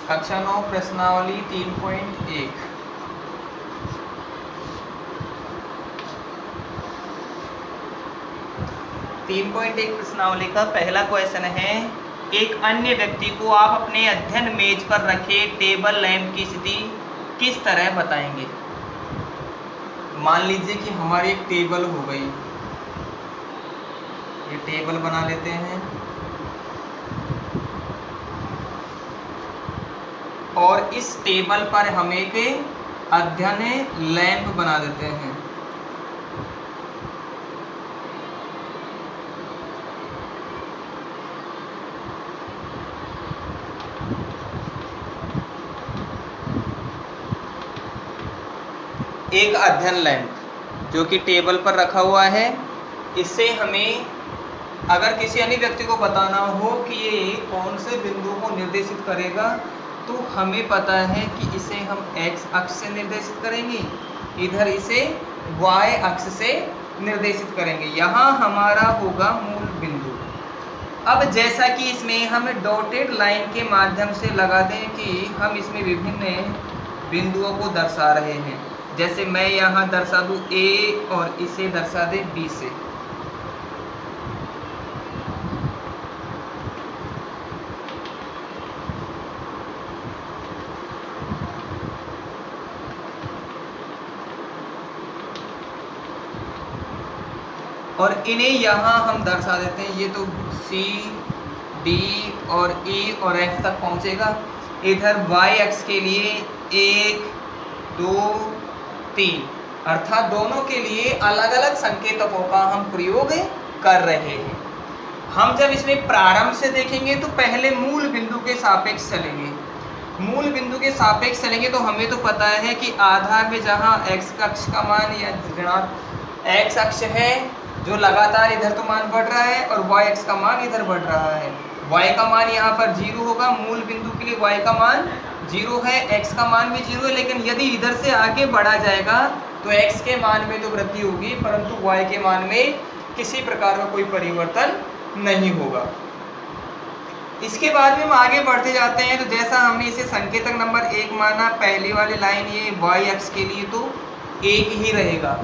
कक्षा 9 प्रश्नावली 3.1। प्रश्नावली का पहला क्वेश्चन है, एक अन्य व्यक्ति को आप अपने अध्ययन मेज पर रखे टेबल लैंप की स्थिति किस तरह बताएंगे। मान लीजिए कि हमारी एक टेबल हो गई, ये टेबल बना लेते हैं और इस टेबल पर हम एक अध्ययन लैंप बना देते हैं। एक अध्ययन लैंप जो कि टेबल पर रखा हुआ है, इससे हमें अगर किसी अन्य व्यक्ति को बताना हो कि ये कौन से बिंदु को निर्देशित करेगा, तो हमें पता है कि इसे हम x अक्ष से निर्देशित करेंगे, इधर इसे y अक्ष से निर्देशित करेंगे। यहाँ हमारा होगा मूल बिंदु। अब जैसा कि इसमें हम डॉटेड लाइन के माध्यम से लगा दें कि हम इसमें विभिन्न बिंदुओं को दर्शा रहे हैं। जैसे मैं यहाँ दर्शा दूँ A और इसे दर्शा दे B से। और इन्हें यहाँ हम दर्शा देते हैं, ये तो C, D और E और F तक पहुँचेगा। इधर y अक्ष के लिए 1, 2, 3 अर्थात दोनों के लिए अलग अलग संकेतकों का हम प्रयोग कर रहे हैं। हम जब इसमें प्रारंभ से देखेंगे तो पहले मूल बिंदु के सापेक्ष चलेंगे। मूल बिंदु के सापेक्ष चलेंगे तो हमें तो पता है कि आधार में जहाँ x अक्ष का मान या ऋणात्मक x अक्ष है जो लगातार इधर तो मान बढ़ रहा है और y अक्ष का मान इधर बढ़ रहा है। y का मान यहाँ पर 0 होगा, मूल बिंदु के लिए y का मान 0 है, x का मान भी 0 है। लेकिन यदि इधर से आगे बढ़ा जाएगा तो x के मान में तो वृद्धि होगी, परंतु y के मान में किसी प्रकार का कोई परिवर्तन नहीं होगा। इसके बाद में हम आगे बढ़ते जाते हैं। तो जैसा हमने इसे संकेतक नंबर 1 माना, पहली वाली लाइन ये y अक्ष के लिए तो 1 ही रहेगा।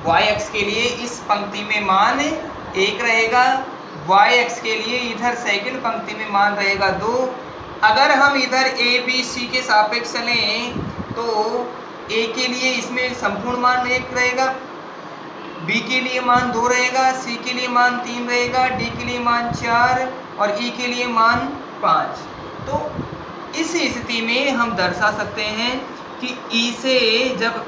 y अक्ष के लिए इस पंक्ति में मान 1 रहेगा, y अक्ष के लिए इधर सेकंड पंक्ति में मान रहेगा 2। अगर हम इधर a b c के सापेक्ष चलें तो a के लिए इसमें संपूर्ण मान 1 रहेगा, b के लिए मान 2 रहेगा, c के लिए मान 3 रहेगा, d के लिए मान 4 और e के लिए मान 5। तो इस स्थिति में हम दर्शा सकते हैं कि e से जब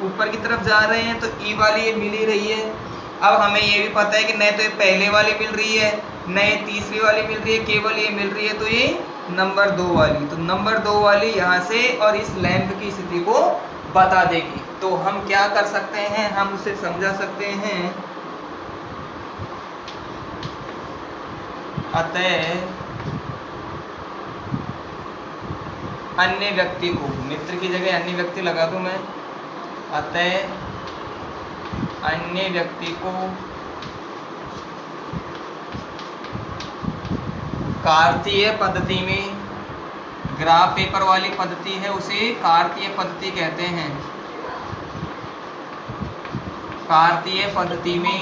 ऊपर की तरफ जा रहे हैं तो e वाली ये मिल ही रही है। अब हमें ये भी पता है कि न तो ये पहले वाली मिल रही है, न ये तीसरी वाली मिल रही है, केवल ये मिल रही है तो ये नंबर 2 वाली। तो नंबर 2 वाली यहाँ से और इस लैंप की स्थिति को बता देगी। तो हम क्या कर सकते हैं, हम उसे समझा सकते हैं, अतः अन्य व्यक्ति को, मित्र की जगह अन्य व्यक्ति लगा दूं मैं, अतः अन्य व्यक्ति को कार्तीय पद्धति में, ग्राफ पेपर वाली पद्धति है उसे कार्तीय पद्धति कहते हैं। कार्तीय पद्धति में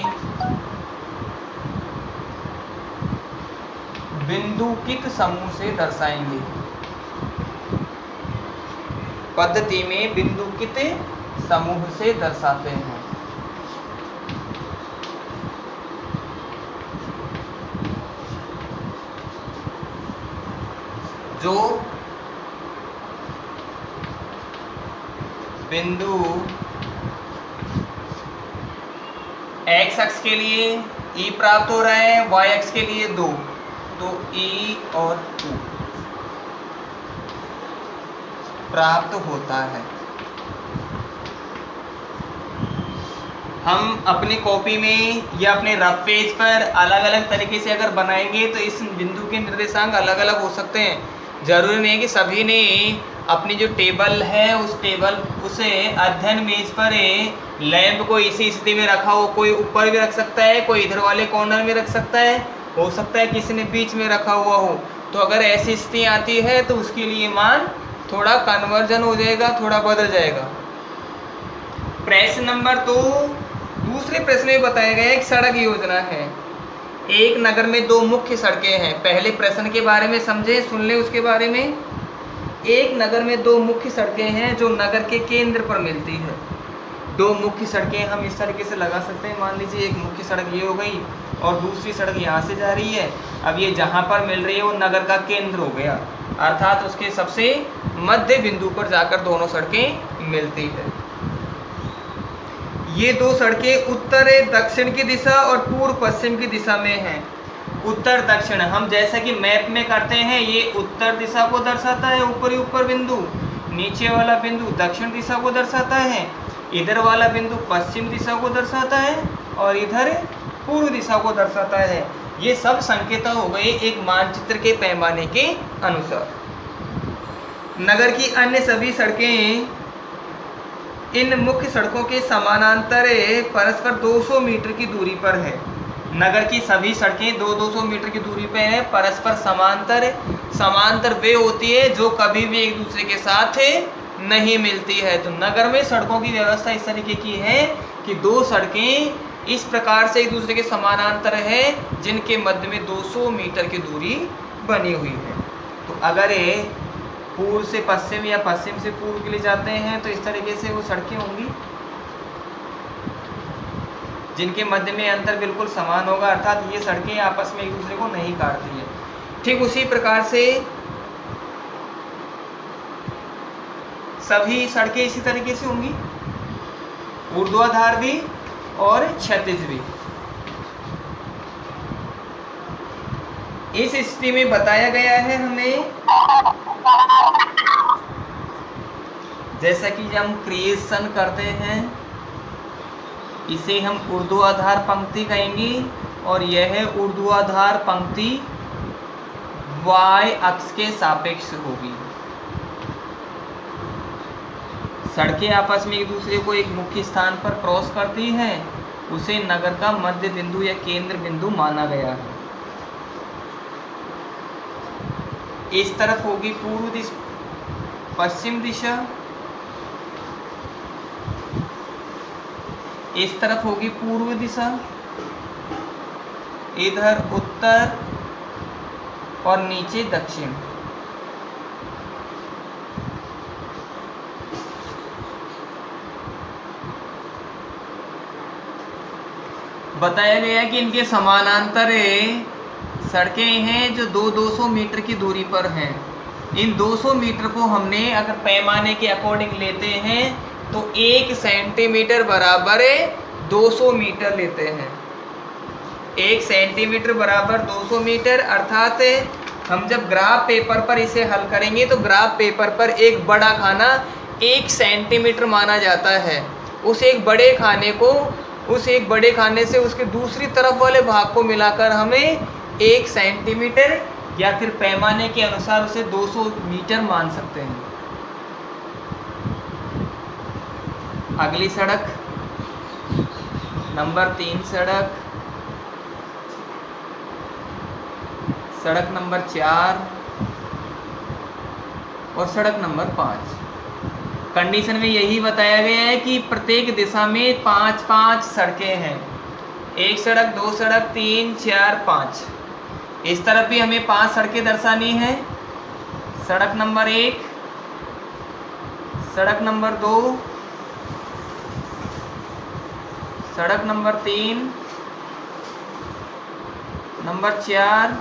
बिंदुकित समूह से दर्शाएंगे। पद्धति में बिंदुकित समूह से दर्शाते हैं। जो बिंदु x अक्ष के लिए e प्राप्त हो रहे हैं, y अक्ष के लिए 2, तो e और 2 प्राप्त होता है। हम अपनी कॉपी में या अपने रफ पेज पर अलग अलग तरीके से अगर बनाएंगे तो इस बिंदु के निर्देशांक अलग अलग हो सकते हैं। जरूरी नहीं है कि सभी ने अपनी जो टेबल है उसे अध्ययन मेज पर लैंप को इसी स्थिति में रखा हो। कोई ऊपर भी रख सकता है, कोई इधर वाले कॉर्नर में रख सकता है, हो सकता है किसी ने बीच में रखा हुआ हो। तो अगर ऐसी स्थिति आती है तो उसके लिए मान थोड़ा कन्वर्जन हो जाएगा, थोड़ा बदल जाएगा। प्रश्न नंबर 2, दूसरे प्रश्न में बताया गया एक सड़क योजना है। एक नगर में दो मुख्य सड़कें हैं। पहले प्रश्न के बारे में समझे, सुन ले उसके बारे में। एक नगर में दो मुख्य सड़कें हैं जो नगर के केंद्र पर मिलती है। दो मुख्य सड़कें हम इस तरीके से लगा सकते हैं, मान लीजिए एक मुख्य सड़क ये हो गई और दूसरी सड़क यहाँ से जा रही है। अब ये जहाँ पर मिल रही है वो नगर का केंद्र हो गया, अर्थात उसके सबसे मध्य बिंदु पर जाकर दोनों सड़कें मिलती है। ये दो सड़कें उत्तर दक्षिण की दिशा और पूर्व पश्चिम की दिशा में हैं। उत्तर दक्षिण हम जैसा कि मैप में करते हैं, ये उत्तर दिशा को दर्शाता है ऊपरी ऊपर बिंदु, नीचे वाला बिंदु दक्षिण दिशा को दर्शाता है, इधर वाला बिंदु पश्चिम दिशा को दर्शाता है और इधर पूर्व दिशा को दर्शाता है। ये सब संकेत हो गए एक मानचित्र के पैमाने के अनुसार। नगर की अन्य सभी सड़कें इन मुख्य सड़कों के समानांतर परस्पर 200 मीटर की दूरी पर है। नगर की सभी सड़कें 200 मीटर की दूरी पर है, परस्पर समांतर। समांतर वे होती है जो कभी भी एक दूसरे के साथ नहीं मिलती है। तो नगर में सड़कों की व्यवस्था इस तरीके की है कि दो सड़कें इस प्रकार से एक दूसरे के समानांतर है जिनके मध्य में 200 मीटर की दूरी बनी हुई है। तो अगर पूर्व से पश्चिम या पश्चिम से पूर्व के लिए जाते हैं तो इस तरीके से वो सड़कें होंगी जिनके मध्य में अंतर बिल्कुल समान होगा, अर्थात ये सड़कें आपस में एक दूसरे को नहीं काटती है। ठीक उसी प्रकार से सभी सड़कें इसी तरीके से होंगी, ऊर्ध्वाधर भी और क्षैतिज भी। इस स्थिति में बताया गया है हमें, जैसा कि हम क्रिएशन करते हैं इसे हम ऊर्ध्वाधर पंक्ति कहेंगे और यह ऊर्ध्वाधर पंक्ति y अक्ष के सापेक्ष होगी। सड़कें आपस में एक दूसरे को एक मुख्य स्थान पर क्रॉस करती हैं, उसे नगर का मध्य बिंदु या केंद्र बिंदु माना गया है। इस तरफ होगी पूर्व दिशा, पश्चिम दिशा, इस तरफ होगी पूर्व दिशा, इधर उत्तर और नीचे दक्षिण। बताया गया है कि इनके समानांतर सड़कें हैं जो 200 मीटर की दूरी पर हैं। इन 200 मीटर को हमने अगर पैमाने के अकॉर्डिंग लेते हैं तो 1 सेंटीमीटर बराबर 200 मीटर लेते हैं। 1 सेंटीमीटर बराबर 200 मीटर, अर्थात हम जब ग्राफ पेपर पर इसे हल करेंगे तो ग्राफ पेपर पर एक बड़ा खाना 1 सेंटीमीटर माना जाता है। उस एक बड़े खाने से उसके दूसरी तरफ वाले भाग को मिलाकर हमें 1 सेंटीमीटर या फिर पैमाने के अनुसार उसे 200 मीटर मान सकते हैं। अगली सड़क नंबर 3 सड़क नंबर 4 और सड़क नंबर 5। कंडीशन में यही बताया गया है कि प्रत्येक दिशा में 5-5 सड़कें हैं। 1 सड़क, 2 सड़क, 3, 4, 5। इस तरफ भी हमें 5 सड़कें दर्शानी है। सड़क नंबर 1, सड़क नंबर 2, सड़क नंबर 3, नंबर 4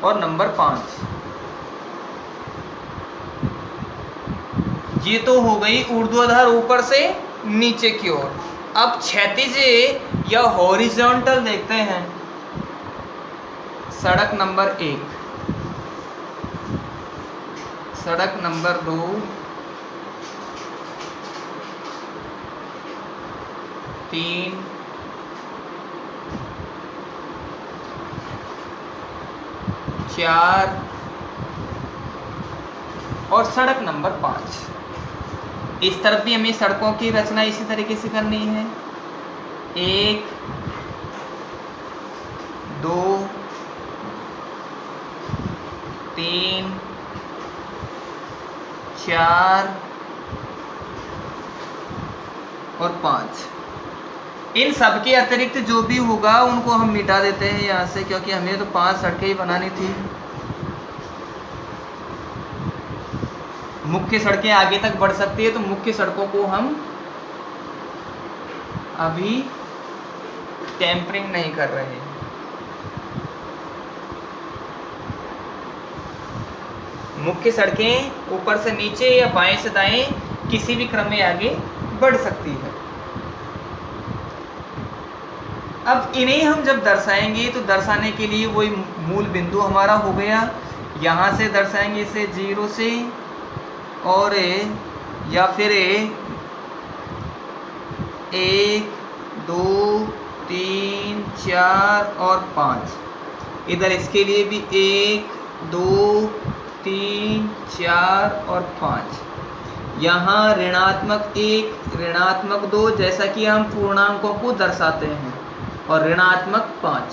और नंबर 5। ये तो हो गई ऊर्ध्वाधर ऊपर से नीचे की ओर। अब क्षैतिज या हॉरिजॉन्टल देखते हैं। सड़क नंबर 1, सड़क नंबर 2, तीन, 4 और सड़क नंबर 5। इस तरफ भी हमें सड़कों की रचना इसी तरीके से करनी है। 1, 2, 3 4 और 5। इन सब के अतिरिक्त जो भी होगा उनको हम मिटा देते हैं यहाँ से, क्योंकि हमें तो 5 सड़कें ही बनानी थी। मुख्य सड़कें आगे तक बढ़ सकती है, तो मुख्य सड़कों को हम अभी टेम्परिंग नहीं कर रहे हैं। मुख्य सड़कें ऊपर से नीचे या बाएं से दाएं किसी भी क्रम में आगे बढ़ सकती है। अब इन्हें हम जब दर्शाएंगे तो दर्शाने के लिए वही मूल बिंदु हमारा हो गया, यहाँ से दर्शाएंगे इसे 0 से, और या फिर 1 2 3 4 और 5। इधर इसके लिए भी 1 2 3 4 और 5। यहाँ ऋणात्मक 1 ऋणात्मक 2, जैसा कि हम पूर्णांकों को दर्शाते हैं, और ऋणात्मक 5।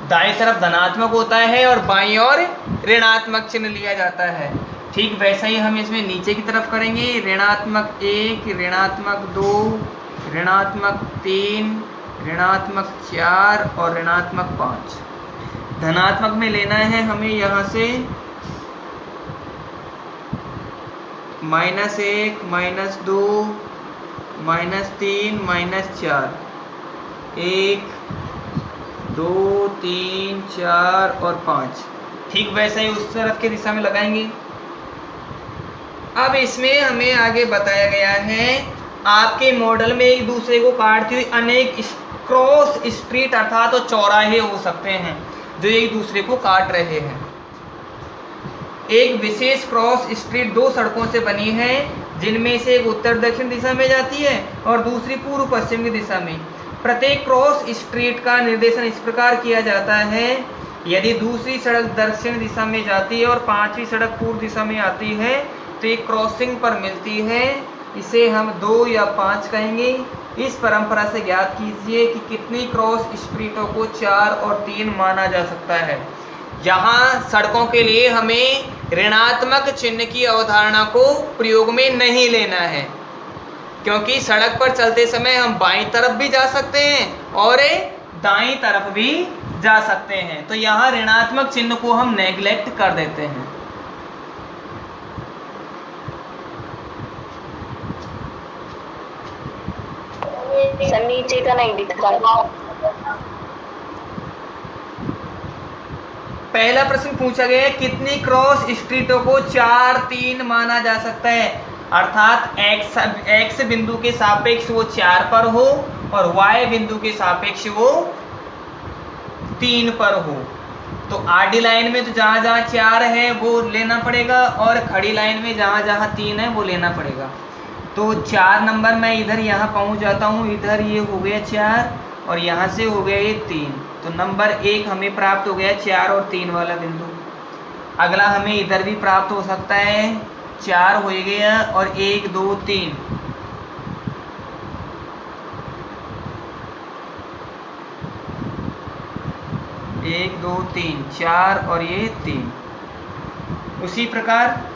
दाईं तरफ धनात्मक होता है और बाईं ओर ऋणात्मक चिन्ह लिया जाता है। ठीक वैसा ही हम इसमें नीचे की तरफ करेंगे, ऋणात्मक 1 ऋणात्मक 2 ऋणात्मक 3 ऋणात्मक 4 और ऋणात्मक 5। धनात्मक में लेना है हमें यहाँ से -1 -2 -3 -4, 1 2 3 4 और 5। ठीक वैसे ही उस तरफ की दिशा में लगाएंगे। अब इसमें हमें आगे बताया गया है, आपके मॉडल में एक दूसरे को काटती हुई अनेक क्रॉस स्ट्रीट अर्थात तो चौराहे हो सकते हैं जो एक दूसरे को काट रहे हैं। एक विशेष क्रॉस स्ट्रीट 2 सड़कों से बनी है, जिनमें से एक उत्तर दक्षिण दिशा में जाती है और दूसरी पूर्व पश्चिम की दिशा में। प्रत्येक क्रॉस स्ट्रीट का निर्देशन इस प्रकार किया जाता है, यदि दूसरी सड़क दक्षिण दिशा में जाती है और 5वीं सड़क पूर्व दिशा में आती है तो एक क्रॉसिंग पर मिलती है, इसे हम 2 या 5 कहेंगे। इस परंपरा से ज्ञात कीजिए कि कितनी क्रॉस स्ट्रीटों को 4 और 3 माना जा सकता है। यहाँ सड़कों के लिए हमें ऋणात्मक चिन्ह की अवधारणा को प्रयोग में नहीं लेना है, क्योंकि सड़क पर चलते समय हम बाईं तरफ भी जा सकते हैं और दाईं तरफ भी जा सकते हैं, तो यहाँ ऋणात्मक चिन्ह को हम नेग्लेक्ट कर देते हैं। नीचे का नहीं दिख रहा। पहला प्रश्न पूछा गया है, कितनी क्रॉस स्ट्रीटों को 4 3 माना जा सकता है, अर्थात x बिंदु के सापेक्ष वो 4 पर हो और y बिंदु के सापेक्ष वो 3 पर हो। तो आडी लाइन में तो जहाँ जहाँ 4 है वो लेना पड़ेगा और खड़ी लाइन में जहाँ जहाँ 3 है वो लेना पड़ेगा। तो 4 नंबर मैं इधर यहाँ पहुँच जाता हूँ, इधर ये हो गया 4 और यहाँ से हो गया ये 3, तो नंबर 1 हमें प्राप्त हो गया 4 और 3 वाला बिंदु। अगला हमें इधर भी प्राप्त हो सकता है, 4 हो गया और 1 2 3, एक 2 3 4 और ये 3। उसी प्रकार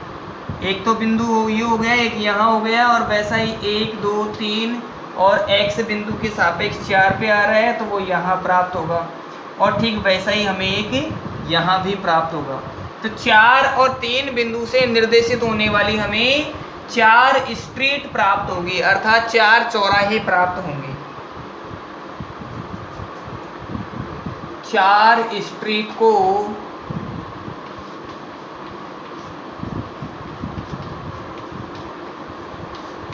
एक तो बिंदु ये हो गया, एक यहाँ हो गया, और वैसा ही 1 2 3 और x बिंदु के सापेक्ष 4 पे आ रहा है तो वो यहाँ प्राप्त होगा, और ठीक वैसा ही हमें एक यहाँ भी प्राप्त होगा। तो 4 और 3 बिंदु से निर्देशित होने वाली हमें 4 स्ट्रीट प्राप्त होगी, अर्थात 4 चौराहे प्राप्त होंगे। 4 स्ट्रीट को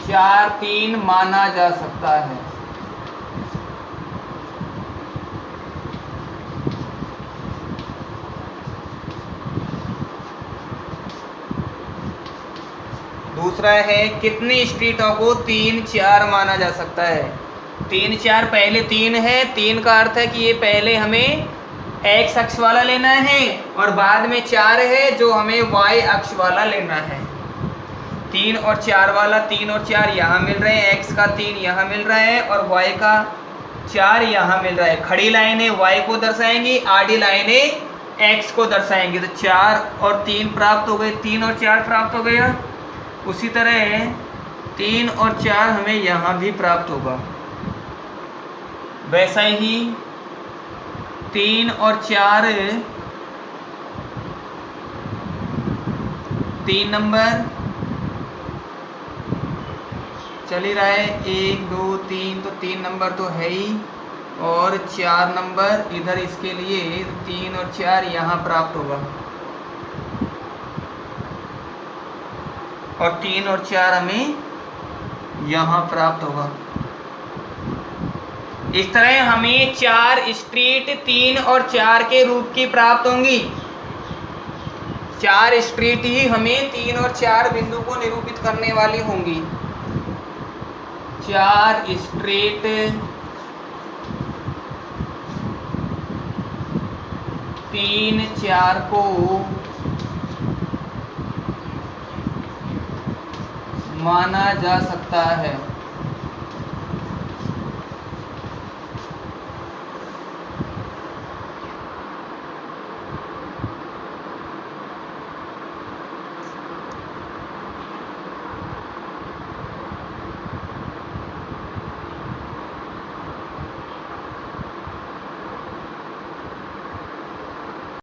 4 3 माना जा सकता है। दूसरा है, कितनी स्ट्रीटों को 3 4 माना जा सकता है। 3 4 पहले 3 है, 3 का अर्थ है कि ये पहले हमें x अक्ष वाला लेना है और बाद में 4 है जो हमें y अक्ष वाला लेना है। 3 और 4 वाला, 3 और 4 यहाँ मिल रहे हैं, x का 3 यहाँ मिल रहा है और y का 4 यहाँ मिल रहा है। खड़ी लाइनें y को दर्शाएंगी, आड़ी लाइनें x को दर्शाएंगे तो 4 और 3 प्राप्त हो गए, 3 और 4 प्राप्त हो गया। उसी तरह 3 और 4 हमें यहाँ भी प्राप्त होगा। वैसा ही 3 और 4 3 नंबर चल ही रहा है, 1 2 3, तो 3 नंबर तो है ही, और 4 नंबर इधर इसके लिए 3 और 4 यहाँ प्राप्त होगा, और 3 और 4 हमें यहाँ प्राप्त होगा। इस तरह हमें 4 स्ट्रीट 3 और 4 के रूप की प्राप्त होंगी। 4 स्ट्रीट ही हमें 3 और 4 बिंदु को निरूपित करने वाली होंगी। 4 स्ट्रीट 3 4 को माना जा सकता है।